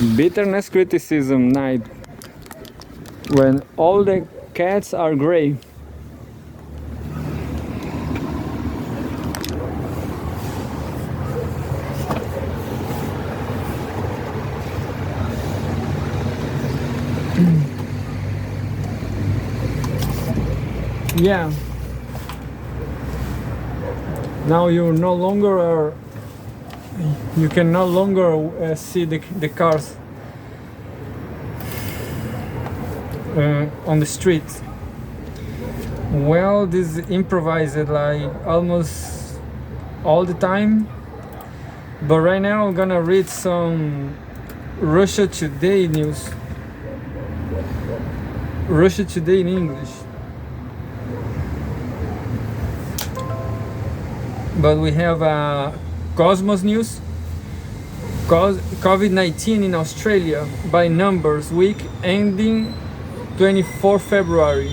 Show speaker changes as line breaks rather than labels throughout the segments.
Bitterness criticism night when all the cats are gray. Yeah. Now you no longer are. You can no longer see the cars on the street. Well, this is improvised like almost all the time. But right now I'm gonna read some Russia Today news. Russia Today in English. But we have Cosmos News. COVID-19 in Australia by numbers week ending 24 February.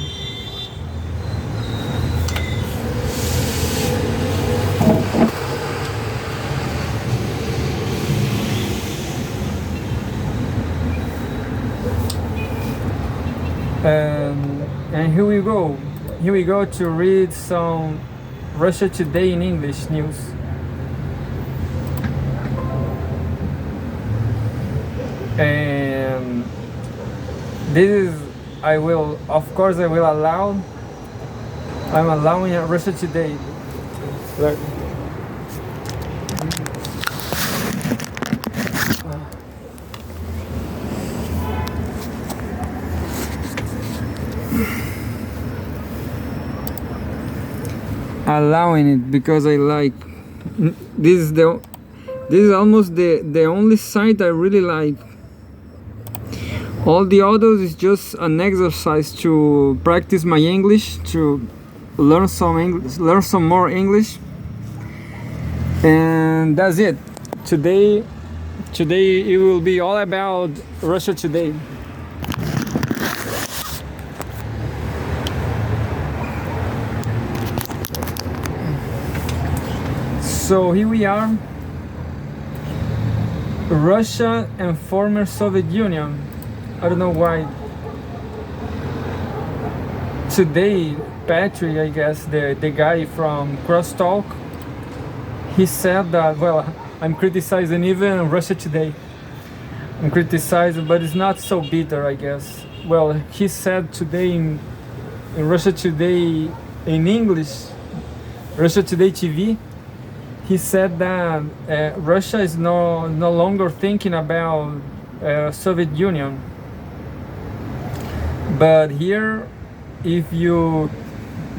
And here we go. Here we go to read some Russia Today in English news. And this is, I will allow. I'm allowing Russia Today. Look. Allowing it because I like. This is almost the only site I really like. All the others is just an exercise to practice my English, to learn some more English, and that's it. Today it will be all about Russia Today. So here we are. Russia and former Soviet Union. I don't know why. Today, Patrick, I guess, the guy from Crosstalk, he said that, well, I'm criticizing even Russia Today. I'm criticizing, but it's not so bitter, I guess. Well, he said today in Russia Today in English, Russia Today TV, he said that Russia is no longer thinking about Soviet Union. But here, if you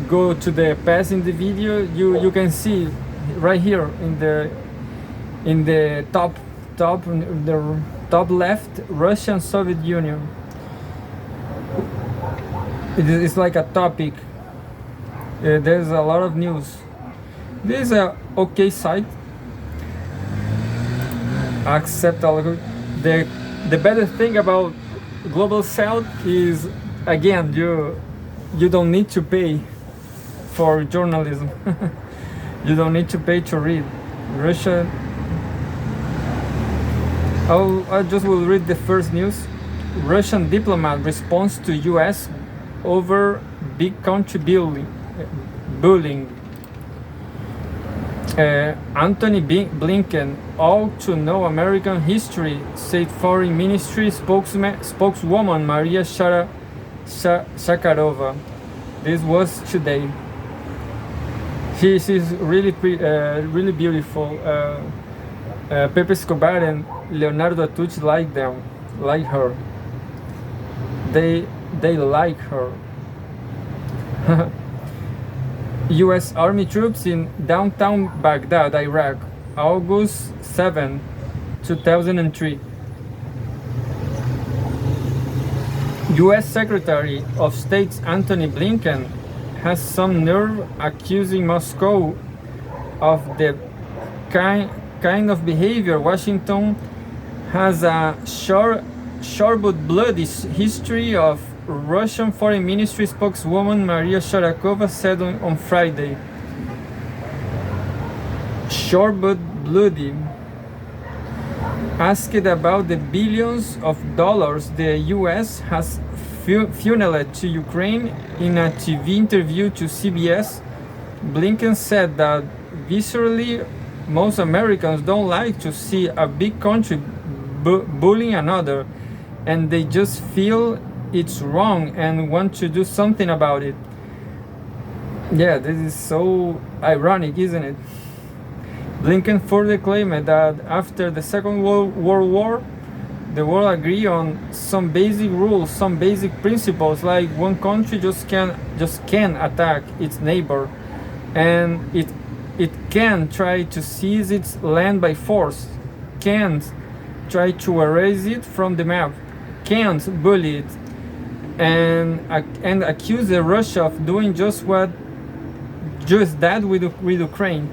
go to the past in the video, you can see right here in the top left, Russia and Soviet Union. It's like a topic. There's a lot of news. This is a okay site. Accept all the better thing about Global South is, again, you don't need to pay for journalism. You don't need to pay to read. Russia. I just will read the first news. Russian diplomat responds to U.S. over big country bullying. Antony Blinken ought to know American history, said Foreign Ministry spokeswoman Maria Zakharova. This was today. She's really really beautiful. Pepe Escobar and Leonardo Atucci like her. They like her. U.S. Army troops in downtown Baghdad, Iraq, August 7, 2003. U.S. Secretary of State Antony Blinken has some nerve accusing Moscow of the kind of behavior Washington has a short but bloody history of. Russian Foreign Ministry spokeswoman Maria Zakharova said on Friday. Short but bloody. asked about the billions of dollars the US has funneled to Ukraine in a TV interview to CBS, Blinken said that viscerally most Americans don't like to see a big country bullying another, and they just feel it's wrong and want to do something about it. Yeah, this is so ironic, isn't it? Blinken further claimed that after the Second World War, the world agreed on some basic rules, some basic principles, like one country just can attack its neighbor, and it can try to seize its land by force, can't try to erase it from the map, can't bully it, and accuse Russia of doing just that with Ukraine.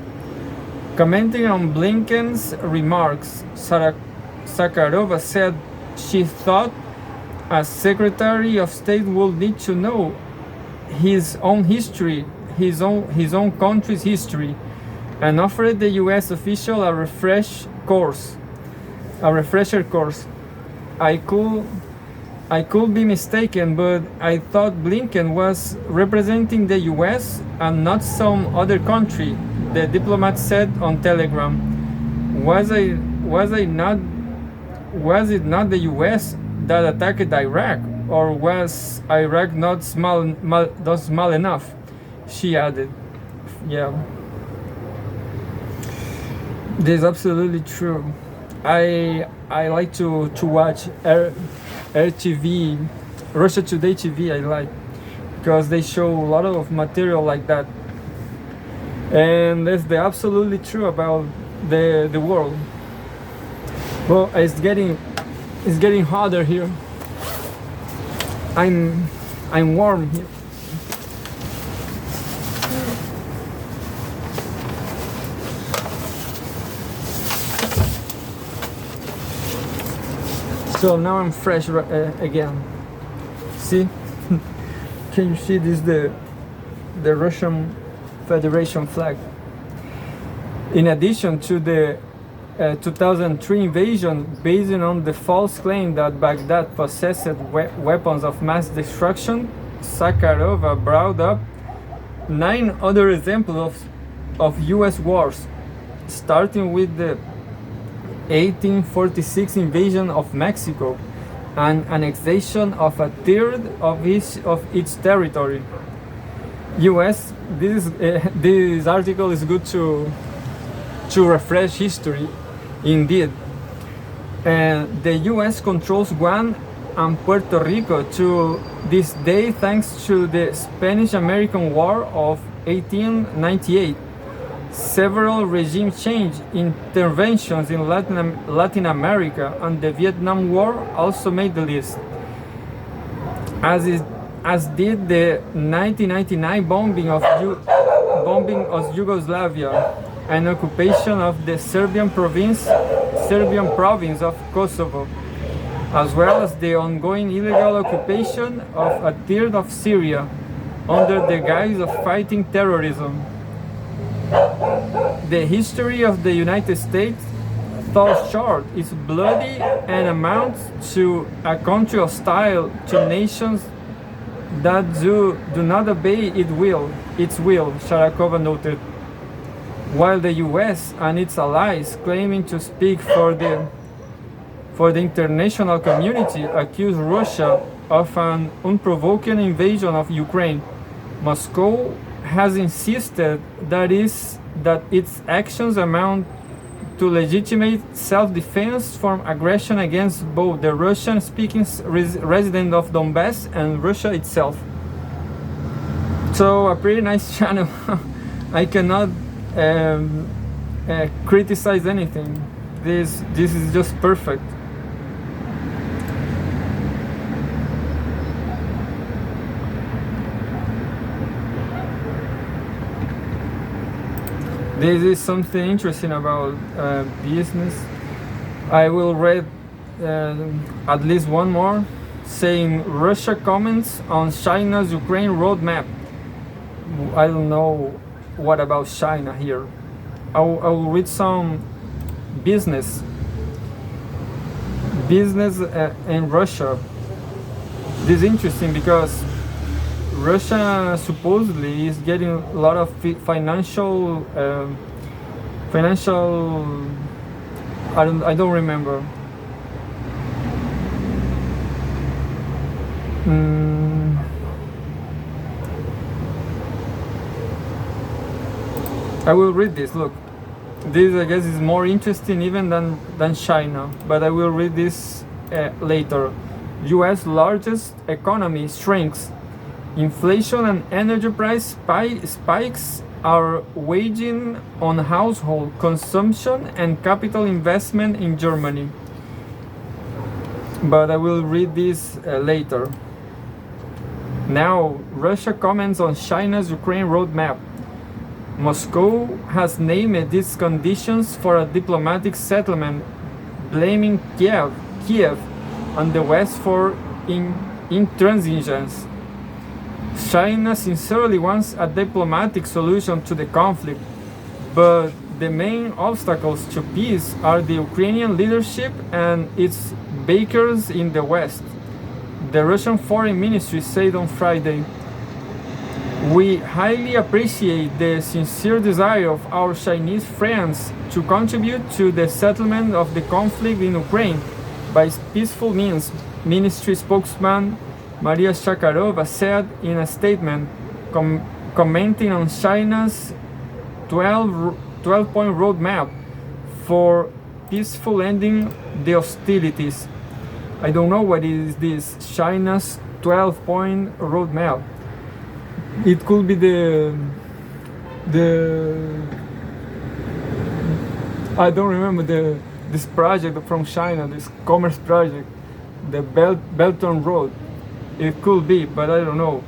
Commenting on Blinken's remarks, Zakharova said she thought a Secretary of State would need to know his own history, his own country's history, and offered the U.S. official a refresher course. I could be mistaken, but I thought Blinken was representing the US and not some other country, the diplomat said on Telegram. Was it not the US that attacked Iraq, or was Iraq not small enough? She added. Yeah. This is absolutely true. I like to watch RTV, Russia Today TV. I like, because they show a lot of material like that, and that's the absolutely true about the world. Well, it's getting hotter here. I'm warm here. So now I'm fresh again. See? Can you see this? The Russian Federation flag. In addition to the 2003 invasion, based on the false claim that Baghdad possessed weapons of mass destruction, Zakharova brought up 9 other examples of US wars, starting with the 1846 invasion of Mexico and annexation of a third of its territory. US, this article is good to refresh history, indeed. And the US controls Guam and Puerto Rico to this day thanks to the Spanish-American War of 1898. Several regime change interventions in Latin America and the Vietnam War also made the list, as did the 1999 bombing of Yugoslavia and occupation of the Serbian province of Kosovo, as well as the ongoing illegal occupation of a third of Syria under the guise of fighting terrorism. The history of the United States, though short, is bloody and amounts to a country hostile to nations that do not obey its will, Sharakova noted. While the US and its allies, claiming to speak for the international community, accuse Russia of an unprovoked invasion of Ukraine, Moscow has insisted that its actions amount to legitimate self-defense from aggression against both the Russian-speaking residents of Donbass and Russia itself. So a pretty nice channel. I cannot criticize anything. This is just perfect. This is something interesting about business. I will read at least one more, saying Russia comments on China's Ukraine roadmap. I don't know what about China here. I will read some business. business in Russia. This is interesting because Russia supposedly is getting a lot of financial. I don't remember. I will read this. Look, this I guess is more interesting even than China, but I will read this later. U.S. largest economy shrinks. Inflation and energy price spikes are weighing on household consumption and capital investment in Germany. But I will read this later. Now, Russia comments on China's Ukraine roadmap. Moscow has named these conditions for a diplomatic settlement, blaming Kiev and the West for intransigence. China sincerely wants a diplomatic solution to the conflict, but the main obstacles to peace are the Ukrainian leadership and its backers in the West. The Russian Foreign Ministry said on Friday, "We highly appreciate the sincere desire of our Chinese friends to contribute to the settlement of the conflict in Ukraine by peaceful means," ministry spokesman Maria Zakharova said in a statement, commenting on China's 12-point roadmap for peaceful ending the hostilities. I don't know what is this China's 12-point roadmap. It could be the I don't remember this project from China, this commerce project, the Belt and Road. It could be, but I don't know.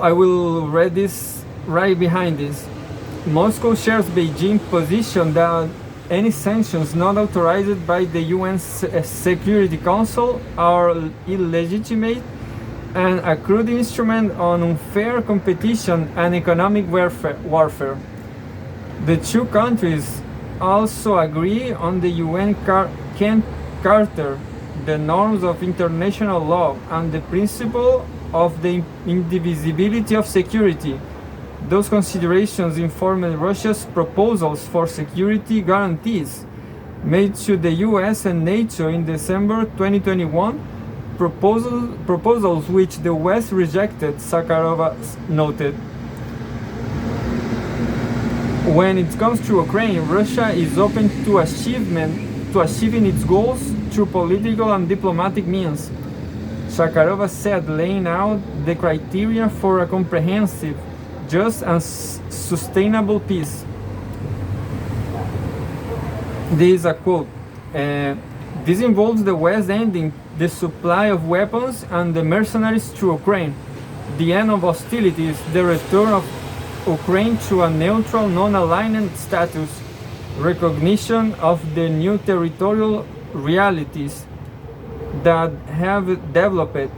I will read this right behind this. Moscow shares Beijing's position that any sanctions not authorized by the UN Security Council are illegitimate and a crude instrument on unfair competition and economic warfare. The two countries also agree on the UN Charter, the norms of international law, and the principle of the indivisibility of security. Those considerations informed Russia's proposals for security guarantees made to the US and NATO in December 2021, proposals which the West rejected, Zakharova noted. When it comes to Ukraine, Russia is open to achieving its goals through political and diplomatic means, Zakharova said, laying out the criteria for a comprehensive, just and sustainable peace. This is a quote. This involves the West ending the supply of weapons and the mercenaries to Ukraine, the end of hostilities, the return of Ukraine to a neutral, non-aligned status, recognition of the new territorial realities that have developed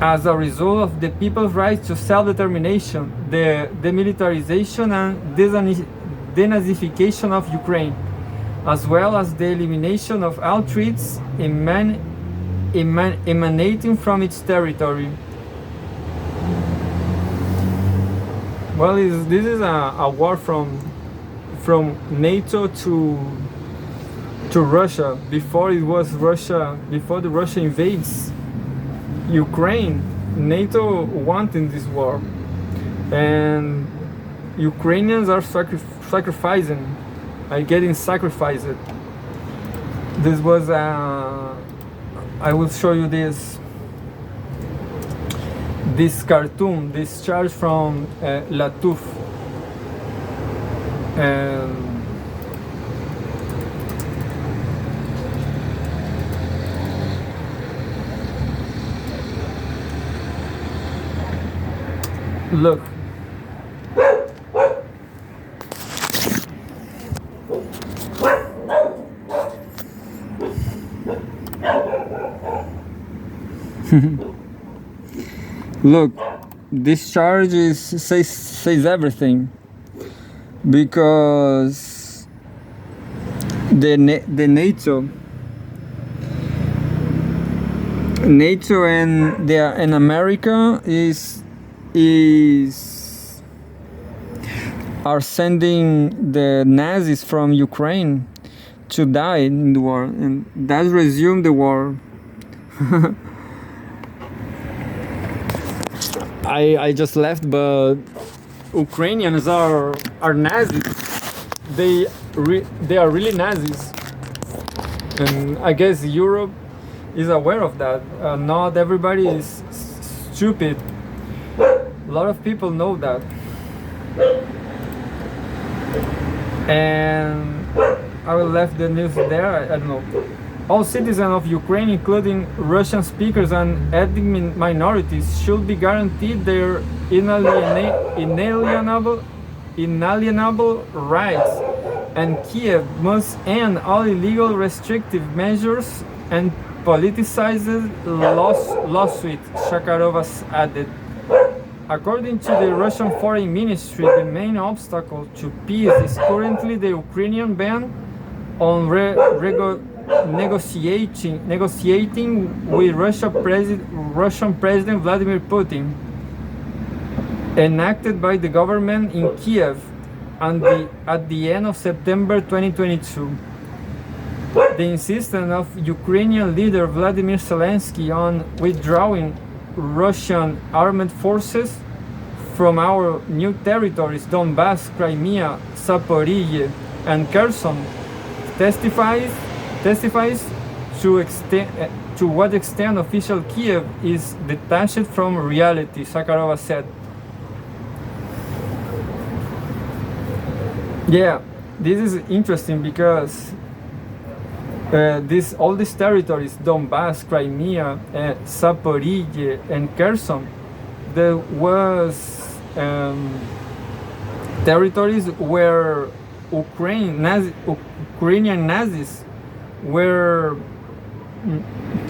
as a result of the people's right to self-determination, the demilitarization and denazification of Ukraine, as well as the elimination of all threats emanating from its territory. Well, this is a war from NATO to Russia. Before it was Russia, before the Russia invades Ukraine, NATO wanted this war, and Ukrainians are sacrificing, are getting sacrificed. This was I will show you this cartoon, this charge from Latuf, and look. Look, this charge says everything, because the NATO and America is are sending the Nazis from Ukraine to die in the war, and that resumed the war. I just left, but Ukrainians are Nazis. They are really Nazis, and I guess Europe is aware of that. Not everybody is stupid. A lot of people know that, and I will leave the news there. I don't know. All citizens of Ukraine, including Russian speakers and ethnic minorities, should be guaranteed their inalienable rights, and Kiev must end all illegal restrictive measures and politicized lawsuits, Shakarova added. According to the Russian Foreign Ministry, the main obstacle to peace is currently the Ukrainian ban on negotiating with Russian President Vladimir Putin, enacted by the government in Kiev at the end of September 2022. The insistence of Ukrainian leader Vladimir Zelensky on withdrawing Russian armed forces from our new territories, Donbass, Crimea, Zaporizhzhia, and Kherson, testifies to what extent official Kiev is detached from reality, Sakharova said. Yeah, this is interesting because all these territories, Donbass, Crimea, Zaporizhzhia, and Kherson, there was territories where Ukrainian Nazis were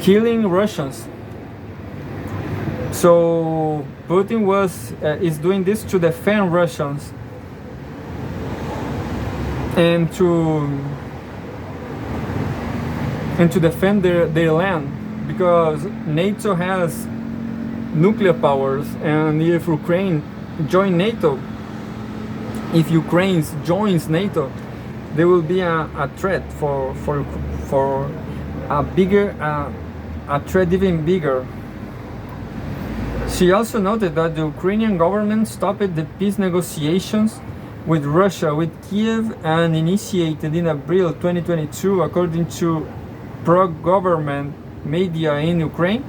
killing Russians. So Putin is doing this to defend Russians and to defend their land, because NATO has nuclear powers, and if Ukraine joins NATO, there will be a threat for a threat even bigger. She also noted that the Ukrainian government stopped the peace negotiations with Russia, with Kiev, and initiated in April 2022, according to pro-government media in Ukraine.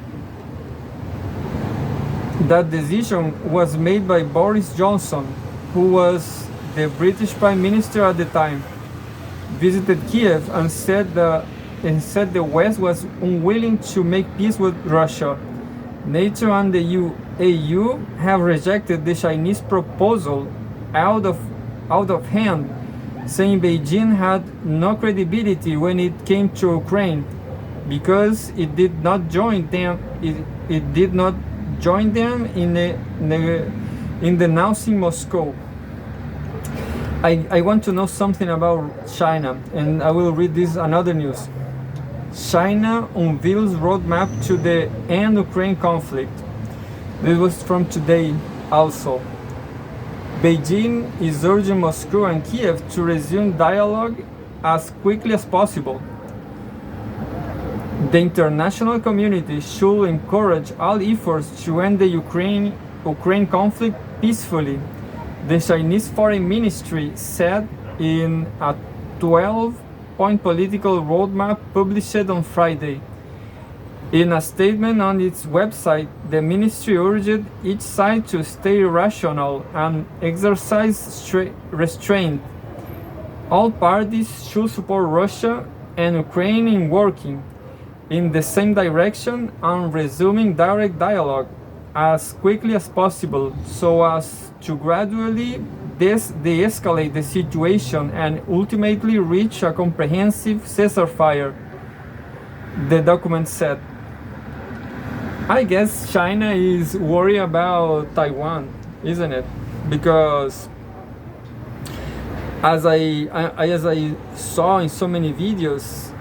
That decision was made by Boris Johnson, who was the British Prime Minister at the time, visited Kiev and said the West was unwilling to make peace with Russia. NATO and the EU have rejected the Chinese proposal out of hand, saying Beijing had no credibility when it came to Ukraine because it did not join them. It did not join them in denouncing Moscow. I want to know something about China, and I will read this another news. China unveils roadmap to the end Ukraine conflict. This was from today also. Beijing is urging Moscow and Kiev to resume dialogue as quickly as possible. The international community should encourage all efforts to end the Ukraine conflict peacefully, the Chinese Foreign Ministry said in a 12-point political roadmap published on Friday. In a statement on its website, the ministry urged each side to stay rational and exercise restraint. All parties should support Russia and Ukraine in working in the same direction and resuming direct dialogue as quickly as possible so as to gradually de-escalate the situation and ultimately reach a comprehensive ceasefire, the document said. I guess China is worried about Taiwan, isn't it? Because as I saw in so many videos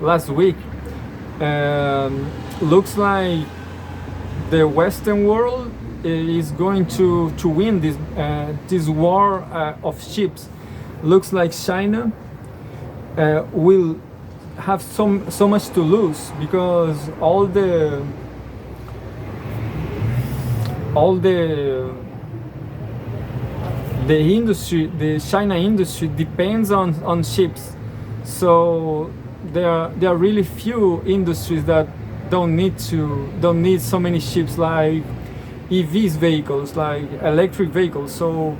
last week, looks like the Western world is going to win this war of ships. Looks like China will have so much to lose, because the industry, the China industry, depends on ships. So there are really few industries that don't need so many ships, like EVs vehicles, like electric vehicles. So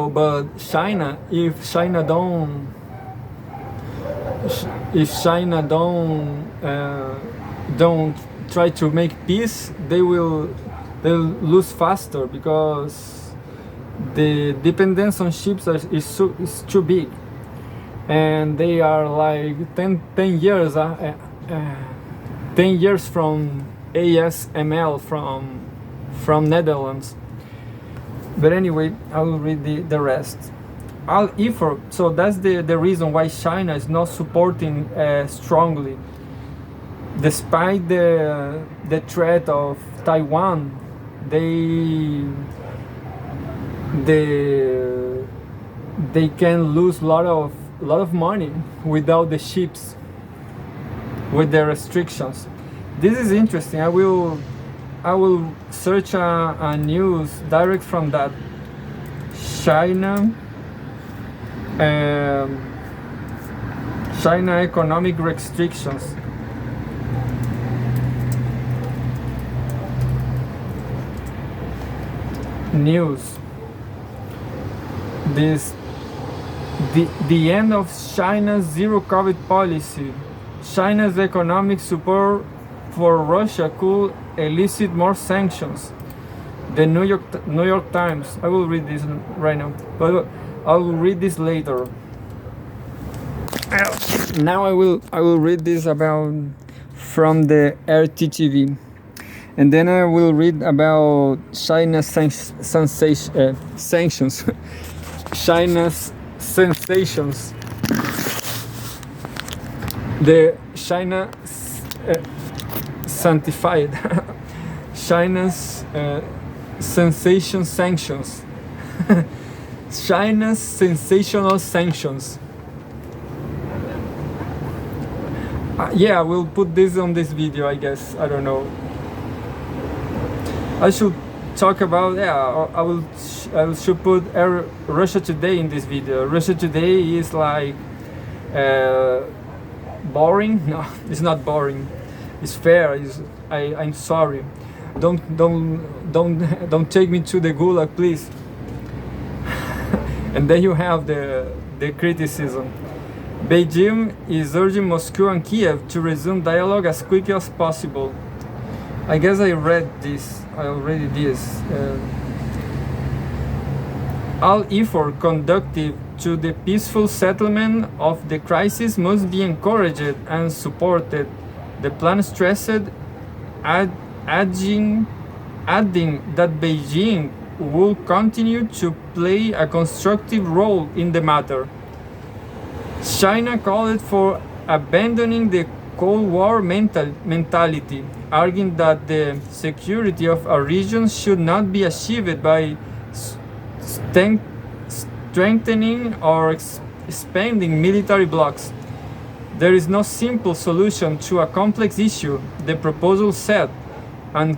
but China, if China don't try to make peace, they'll lose faster, because the dependence on ships is too big, and they are like 10 years 10 years from ASML from Netherlands. But anyway, I will read the rest. All effort. So that's the reason why China is not supporting strongly, despite the threat of Taiwan. They can lose a lot of money without the ships, with the restrictions. This is interesting. I will search a news direct from that. China economic restrictions. News. The end of China's zero COVID policy. China's economic support for Russia could elicit more sanctions. The New York Times. I will read this right now, but I will read this later. Now I will read this about from the RTTV, and then I will read about China's sanctions. China's sensations. The China sanctified. China's sensation sanctions. China's sensational sanctions. Yeah, I will put this on this video, I guess. I don't know. I should talk about, I should put Russia Today in this video. Russia Today is like boring. No, it's not boring. It's fair. I'm sorry. Don't take me to the gulag, please. And then you have the criticism. Beijing is urging Moscow and Kiev to resume dialogue as quickly as possible. I guess I read this. I already did. All effort conducive to the peaceful settlement of the crisis must be encouraged and supported. The plan stressed, adding that Beijing will continue to play a constructive role in the matter. China called for abandoning the Cold War mentality, arguing that the security of a region should not be achieved by strengthening or expanding military blocs. There is no simple solution to a complex issue, the proposal said, and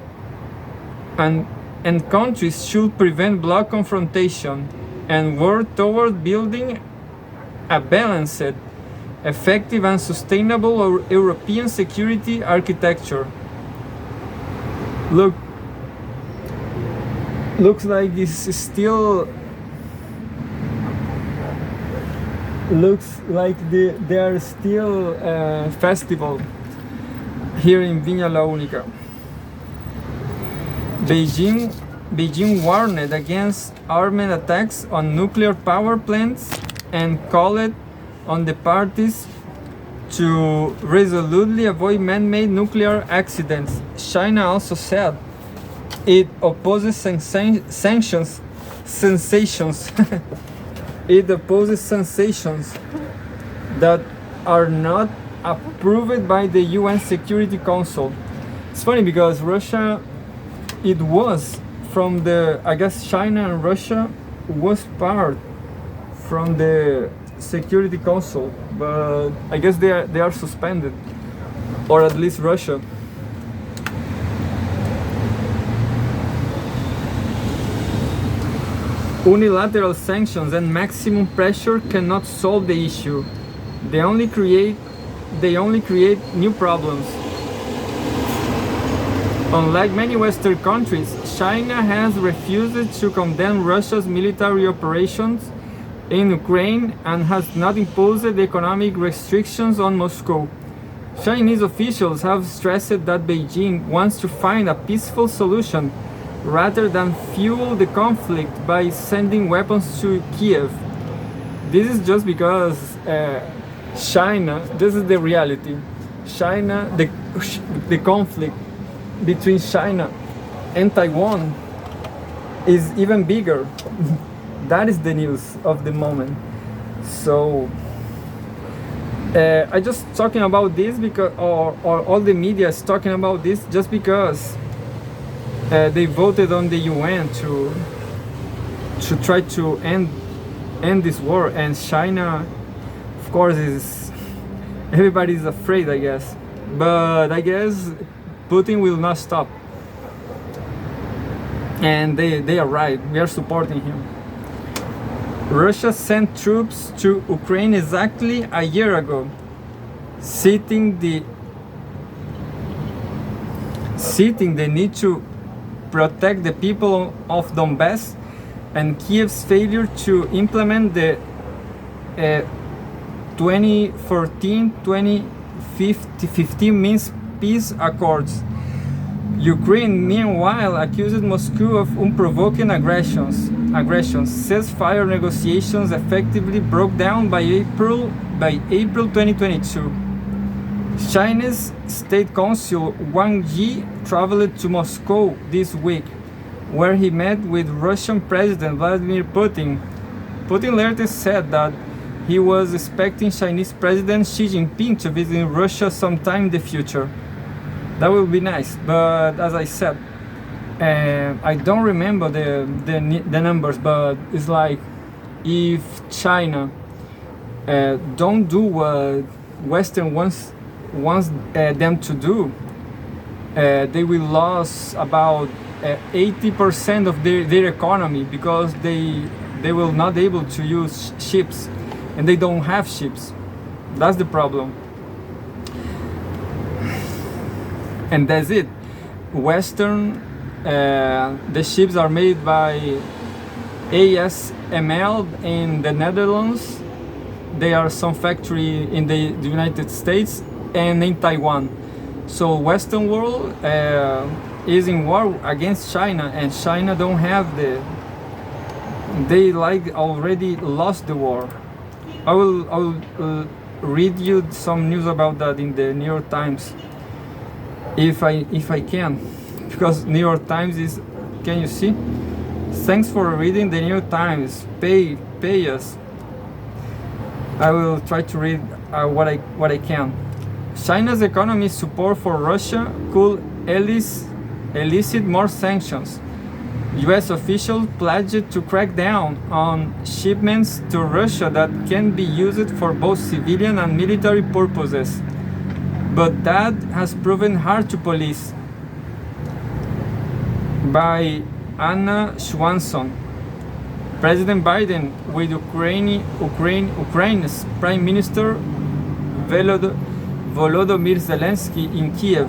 countries should prevent bloc confrontation and work toward building a balanced, effective and sustainable European security architecture. Looks like it's still looks like there are still festival here in Viña La Única. Beijing warned against armed attacks on nuclear power plants and called on the parties to resolutely avoid man-made nuclear accidents. China also said it opposes sanctions, sensations. It opposes sensations that are not approved by the UN Security Council. It's funny because Russia, it was from the, I guess China and Russia was part from the Security Council, but I guess they are suspended, or at least Russia. Unilateral sanctions and maximum pressure cannot solve the issue. They only create new problems. Unlike many Western countries, China has refused to condemn Russia's military operations in Ukraine and has not imposed economic restrictions on Moscow. Chinese officials have stressed that Beijing wants to find a peaceful solution rather than fuel the conflict by sending weapons to Kiev. This is just because China, this is the reality. China, the conflict between China and Taiwan is even bigger. That is the news of the moment. So I just talking about this because, or all the media is talking about this just because they voted on the UN to try to end this war, and China, of course, is everybody's afraid, I guess. But I guess Putin will not stop, and they are right. We are supporting him. Russia sent troops to Ukraine exactly a year ago, citing the need to protect the people of Donbass and Kiev's failure to implement the 2014-2015 Minsk peace accords. Ukraine, meanwhile, accused Moscow of unprovoked aggressions. Ceasefire negotiations effectively broke down by April 2022. China's State Consul Wang Yi traveled to Moscow this week, where he met with Russian President Vladimir Putin. Putin later said that he was expecting Chinese President Xi Jinping to visit Russia sometime in the future. That would be nice, but as I said, I don't remember the numbers, but it's like if China don't do what Western wants them to do, they will lose about 80% of their economy, because they will not able to use ships, and they don't have ships. That's the problem. And that's it. Western, the ships are made by ASML in the Netherlands. They are some factory in the United States and in Taiwan. So Western world is in war against China, and China don't have they like already lost the war. I will read you some news about that in the New York Times, if I can, because New York Times is, can you see? Thanks for reading the New York Times. Pay us. I will try to read what I can. China's economic support for Russia could elicit more sanctions. U.S. officials pledged to crack down on shipments to Russia that can be used for both civilian and military purposes. But that has proven hard to police. By Anna Swanson. President Biden with Ukraine's Prime Minister Volodymyr Zelensky in Kiev.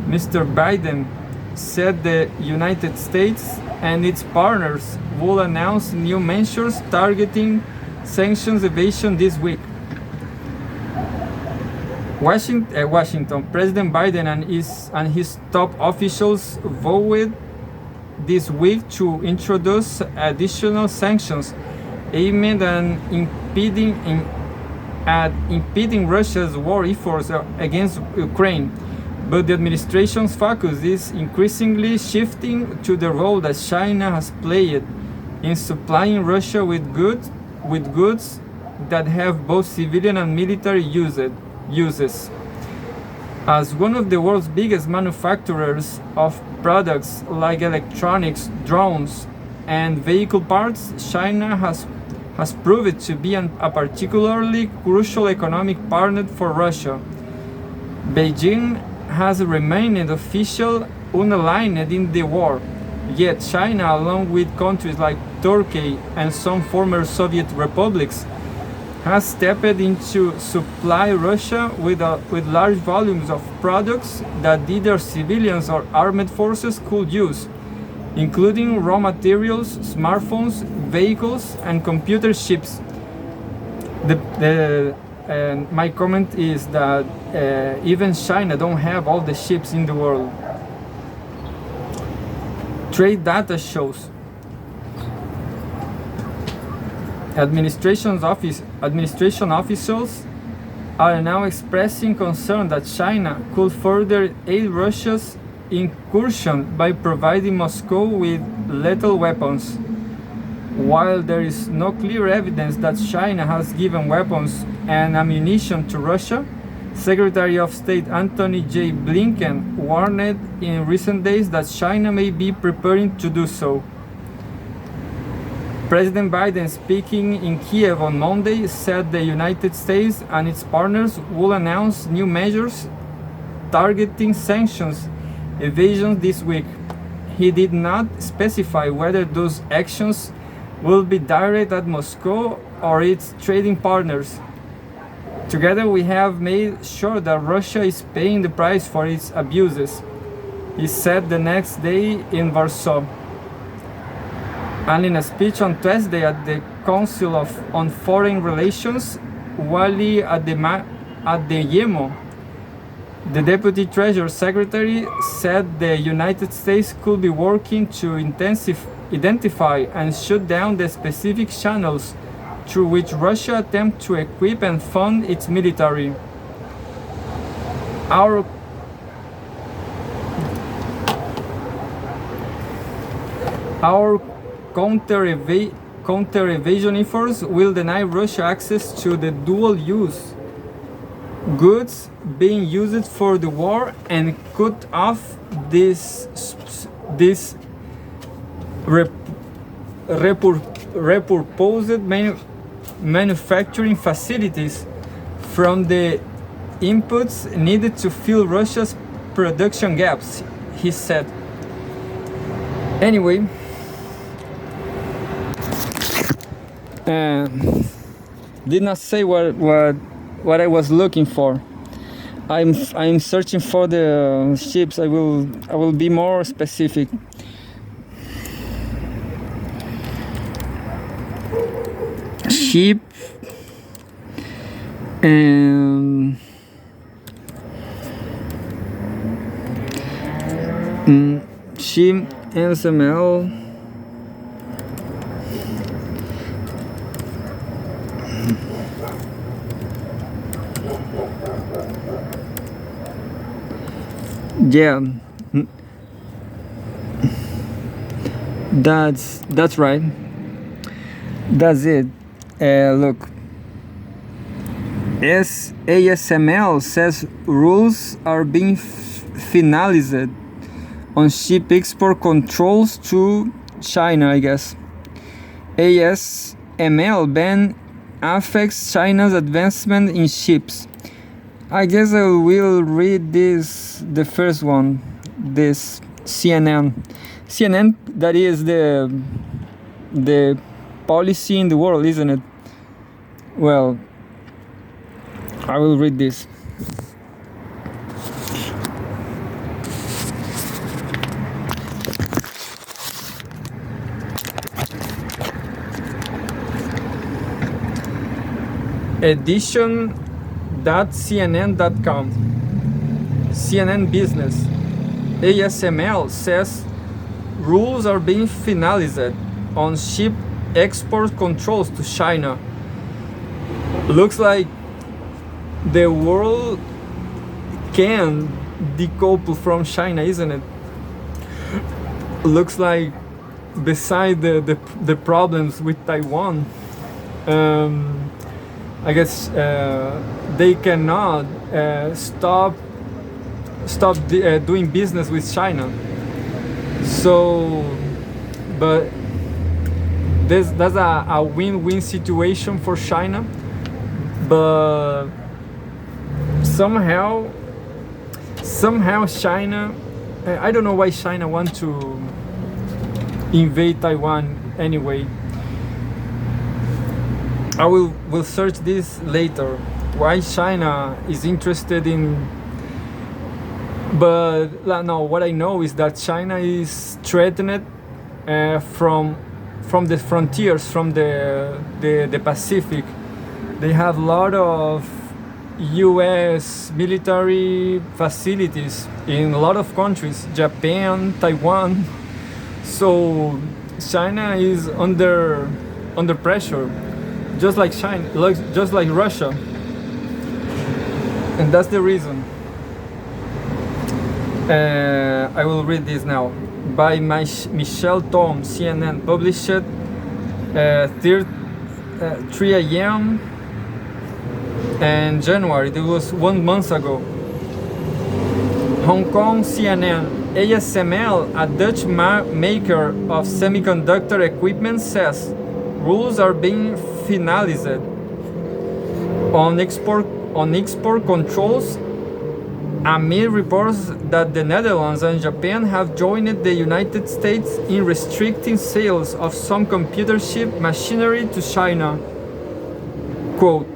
Mr. Biden said the United States and its partners will announce new measures targeting sanctions evasion this week. Washington, President Biden and his top officials voted this week to introduce additional sanctions aimed at impeding at impeding Russia's war efforts against Ukraine, but the administration's focus is increasingly shifting to the role that China has played in supplying Russia with goods that have both civilian and military uses. As one of the world's biggest manufacturers of products like electronics, drones, and vehicle parts, China has proved to be a particularly crucial economic partner for Russia. Beijing has remained officially unaligned in the war, yet China, along with countries like Turkey and some former Soviet republics, has stepped in to supply Russia with large volumes of products that either civilians or armed forces could use, including raw materials, smartphones, vehicles, and computer chips. My comment is that even China don't have all the chips in the world. Trade data shows administration officials are now expressing concern that China could further aid Russia's incursion by providing Moscow with lethal weapons. While there is no clear evidence that China has given weapons and ammunition to Russia, Secretary of State Antony J. Blinken warned in recent days that China may be preparing to do so. President Biden, speaking in Kiev on Monday, said the United States and its partners will announce new measures targeting sanctions evasion this week. He did not specify whether those actions will be directed at Moscow or its trading partners. Together we have made sure that Russia is paying the price for its abuses, he said the next day in Warsaw. And in a speech on Thursday at the Council on Foreign Relations, Wally Adeyemo, the Deputy Treasury Secretary, said the United States could be working to identify and shut down the specific channels through which Russia attempts to equip and fund its military. Our counter-evasion efforts will deny Russia access to the dual-use goods being used for the war and cut off these repurposed manufacturing facilities from the inputs needed to fill Russia's production gaps, he said. Anyway, did not say what I was looking for. I'm searching for the ships. I will be more specific. Ship and ship SML. Yeah, that's right. That's it. Look, ASML says rules are being finalized on ship export controls to China, I guess. ASML ban affects China's advancement in ships. I guess I will read the first one, this CNN, that is the policy in the world, isn't it? Well, I will read this. Edition.cnn.com. CNN Business. ASML says rules are being finalized on ship export controls to China. Looks like the world can decouple from China, isn't it? Looks like beside the problems with Taiwan, I guess they cannot stop doing business with China. So, but that's a win-win situation for China, but somehow China, I don't know why China wants to invade Taiwan anyway. I will search this later, why China is interested in. But no, what I know is that China is threatened from the frontiers, from the Pacific. They have a lot of US military facilities in a lot of countries, Japan, Taiwan. So China is under pressure, just like just like Russia, and that's the reason. I will read this now. By Michelle Tom, CNN, published 3 a.m. in January. It was 1 month ago. Hong Kong CNN. ASML, a Dutch maker of semiconductor equipment, says rules are being finalized on export controls amid reports that the Netherlands and Japan have joined the United States in restricting sales of some computer chip machinery to China. Quote,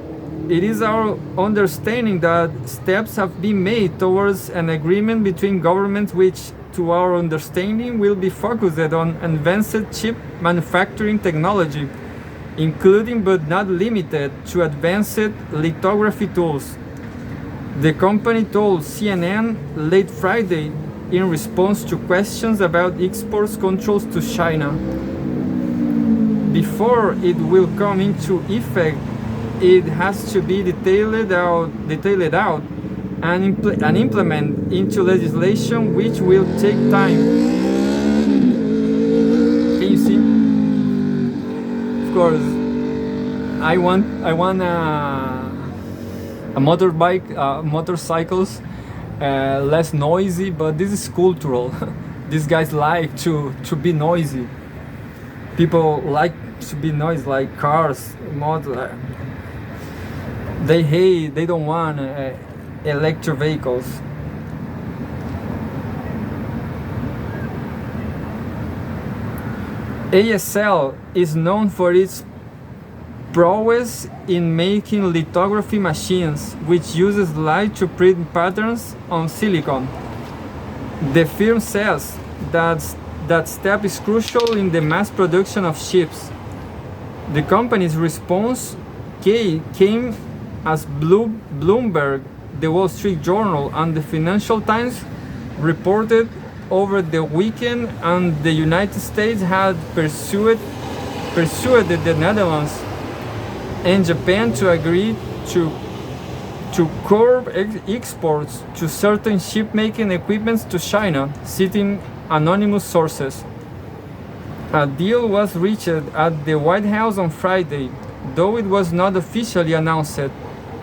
"It is our understanding that steps have been made towards an agreement between governments which, to our understanding, will be focused on advanced chip manufacturing technology, including but not limited to advanced lithography tools," the company told CNN late Friday in response to questions about export controls to China. Before it will come into effect, it has to be detailed out and implement into legislation, which will take time. Can you see? Of course, I want a motorbike, motorcycles, less noisy, but this is cultural. These guys like to be noisy. People like to be noisy, like cars, they don't want electric vehicles. ASL is known for its prowess in making lithography machines, which uses light to print patterns on silicon. The firm says that step is crucial in the mass production of chips. The company's response came as Bloomberg, the Wall Street Journal, and the Financial Times reported over the weekend, and the United States had pursued the Netherlands and Japan to agree to curb exports to certain ship-making equipment to China, citing anonymous sources. A deal was reached at the White House on Friday, though it was not officially announced,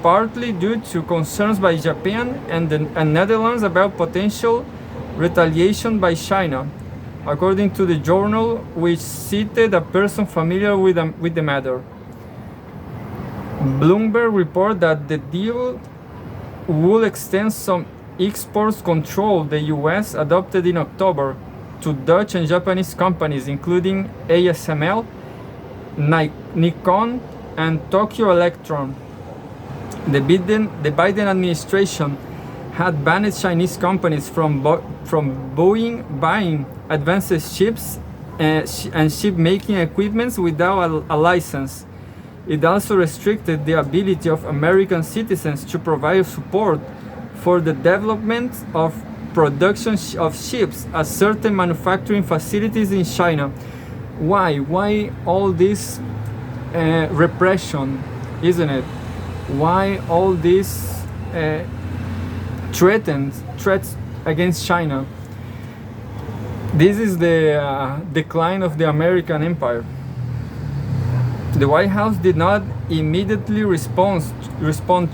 partly due to concerns by Japan and the Netherlands about potential retaliation by China, according to the journal, which cited a person familiar with the matter. Bloomberg reported that the deal would extend some export control the US adopted in October to Dutch and Japanese companies, including ASML, Nikon, and Tokyo Electron. The Biden administration had banned Chinese companies from buying advanced chips and chip-making equipment without a license. It also restricted the ability of American citizens to provide support for the development of production of chips at certain manufacturing facilities in China. Why all this repression, isn't it? why all these uh, threats against China. This is the decline of the American empire. The White House did not immediately respond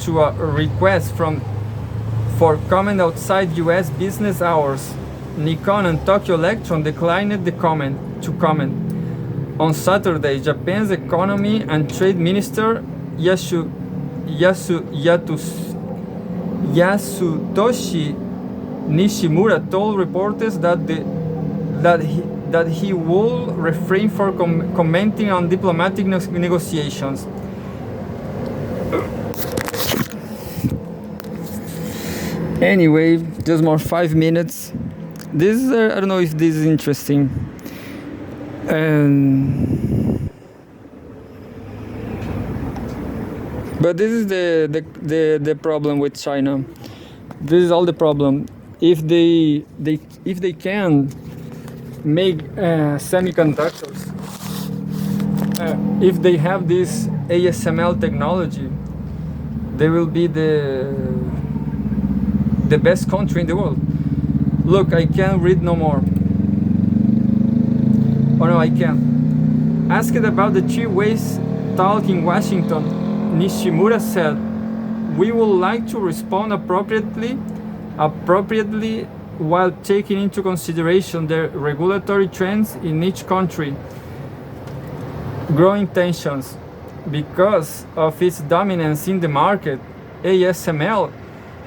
to a request for comment outside U.S. business hours. Nikon and Tokyo Electron declined to comment. On Saturday, Japan's economy and trade minister Yasutoshi Nishimura told reporters that he will refrain from commenting on diplomatic negotiations. Anyway, just more 5 minutes. This is, I don't know if this is interesting. But this is the problem with China. This is all the problem. If they can make semiconductors, if they have this ASML technology, they will be the best country in the world. Look, I can't read no more. Oh no, I can. Asked about the three-ways talk in Washington, Nishimura said, "We would like to respond appropriately while taking into consideration the regulatory trends in each country, growing tensions. Because of its dominance in the market, ASML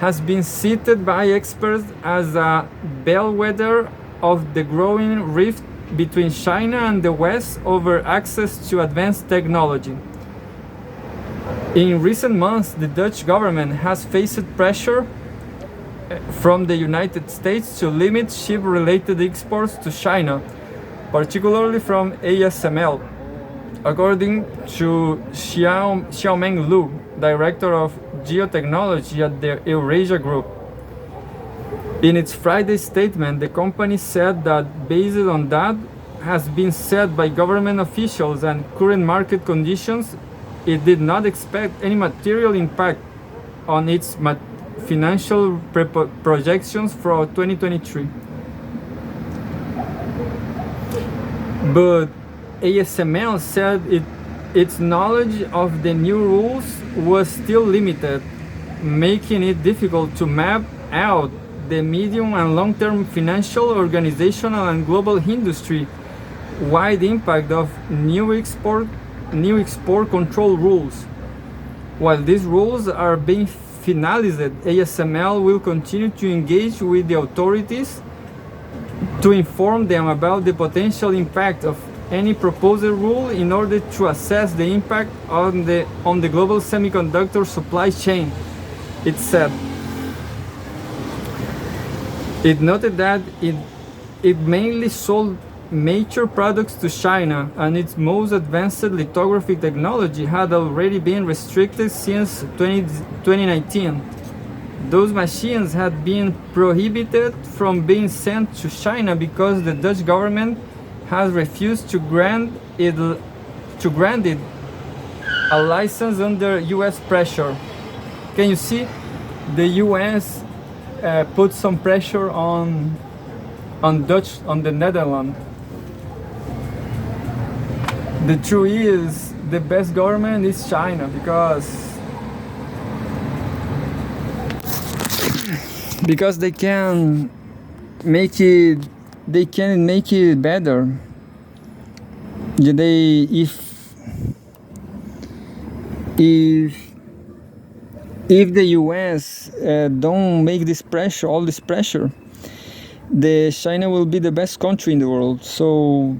has been cited by experts as a bellwether of the growing rift between China and the West over access to advanced technology. In recent months, the Dutch government has faced pressure from the United States to limit chip-related exports to China, particularly from ASML, according to Xiaomeng Lu, director of geotechnology at the Eurasia Group. In its Friday statement, the company said that based on that has been said by government officials and current market conditions, it did not expect any material impact on its financial projections for 2023. But ASML said its knowledge of the new rules was still limited, making it difficult to map out the medium and long-term financial, organizational, and global industry-wide impact of new export control rules. While these rules are being finalized, ASML will continue to engage with the authorities to inform them about the potential impact of any proposed rule in order to assess the impact on the global semiconductor supply chain, it said. It noted that it mainly sold major products to China, and its most advanced lithography technology had already been restricted since 2019. Those machines had been prohibited from being sent to China because the Dutch government has refused to grant it a license under US pressure. Can you see? The US put some pressure on the Netherlands. The truth is, the best government is China because they can make it better. If the US don't make all this pressure, the China will be the best country in the world. So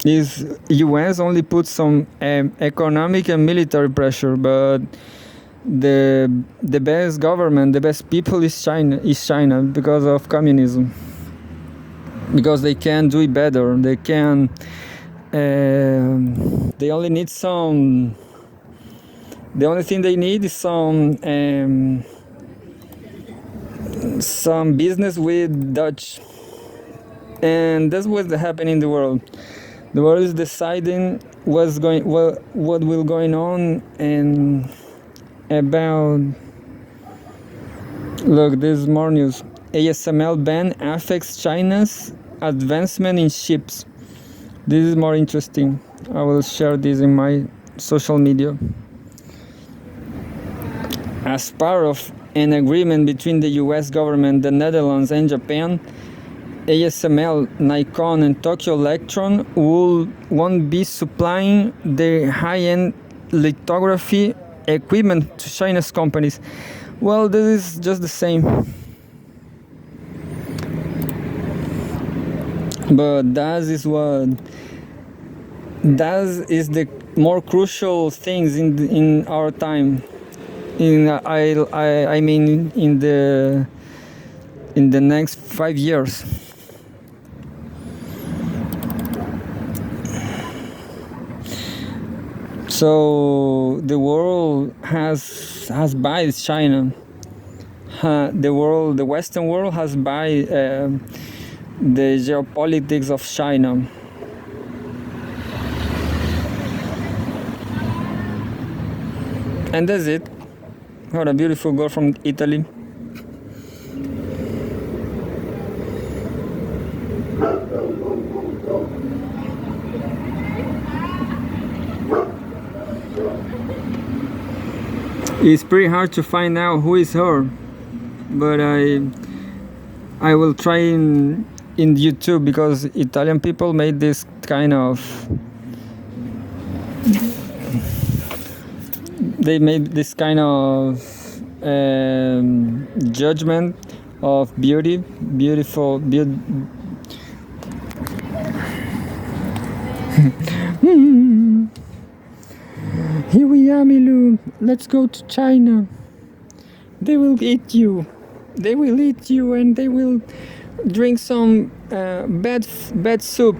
is US only put some economic and military pressure, but the best government, the best people is China because of communism, because they can do it better. They can they only need some, the only thing they need is some business with Dutch, and that's what's happening in the world. The world is deciding what will going on, and about, look, this is more news. ASML ban affects China's advancement in chips. This is more interesting. I will share this in my social media. As part of an agreement between the US government, the Netherlands, and Japan, ASML, Nikon, and Tokyo Electron won't be supplying their high-end lithography equipment to China's companies. Well, this is just the same. But that is the more crucial things in our time. I mean in the next 5 years. So the world has biased China. The Western world has biased the geopolitics of China. And that's it. What a beautiful girl from Italy. It's pretty hard to find out who is her, but I will try in YouTube, because Italian people made this kind of, they made this kind of judgment of beautiful. Here we are, Milu. Let's go to China. They will eat you. They will eat you, and they will drink some bad soup.